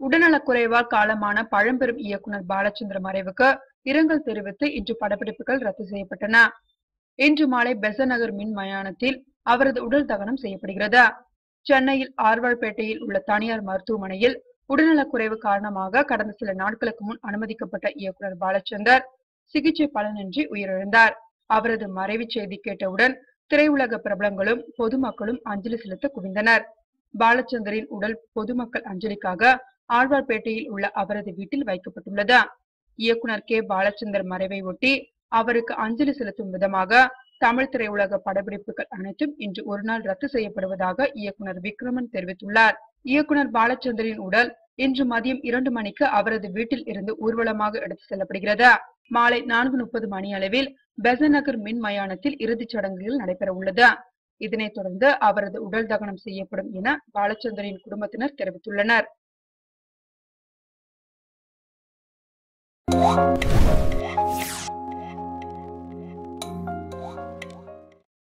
உடல்நலக்குறைவால் காலமான பழம்பெரும் இயக்குனர் பாலச்சந்தர் மறைவுக்கு இரங்கல் தெரிவித்து இன்று படப்பிடிப்புகள் ரத்து செய்யப்பட்டன. இன்று மாலை பெசன்ட் நகர் மின் மயானத்தில் அவரது உடல் தகனம் செய்யப்படுகிறது. சென்னையில் ஆழ்வார்பேட்டையில் உள்ள தனியார் மருத்துவமனையில் உடல்நலக்குறைவு காரணமாக கடந்த சில நாட்களுக்கு முன் அனுமதிக்கப்பட்ட இயக்குனர் பாலச்சந்தர் சிகிச்சை பலனின்றி உயிரிழந்தார். அவரது மறைவு செய்தி கேட்டவுடன் திரையுலக பிரபலங்களும் பொதுமக்களும் அஞ்சலி செலுத்த குவிந்தனர். பாலச்சந்தரின் உடல் பொதுமக்கள் அஞ்சலிக்காக ஆழ்வார்பேட்டையில் உள்ள அவரது வீட்டில் வைக்கப்பட்டுள்ளது. இயக்குனர் கே. பாலச்சந்தர் மறைவை ஒட்டி அவருக்கு அஞ்சலி செலுத்தும் விதமாக தமிழ் திரையுலக படப்பிடிப்புகள் அனைத்தும் இன்று ஒருநாள் ரத்து செய்யப்படுவதாக இயக்குனர் விக்ரமன் தெரிவித்துள்ளார். இயக்குனர் பாலச்சந்தரின் உடல் இன்று மதியம் 2 மணிக்கு அவரது வீட்டில் இருந்து ஊர்வலமாக எடுத்து செல்லப்படுகிறது. மாலை 4:30 மணி அளவில் பெசன்ட் நகர் மின் மயானத்தில் இறுதிச் சடங்குகள் நடைபெற உள்ளது. இதனைத் தொடர்ந்து அவரது உடல் தகனம் செய்யப்படும் என பாலச்சந்தரின் குடும்பத்தினர் தெரிவித்துள்ளனர்.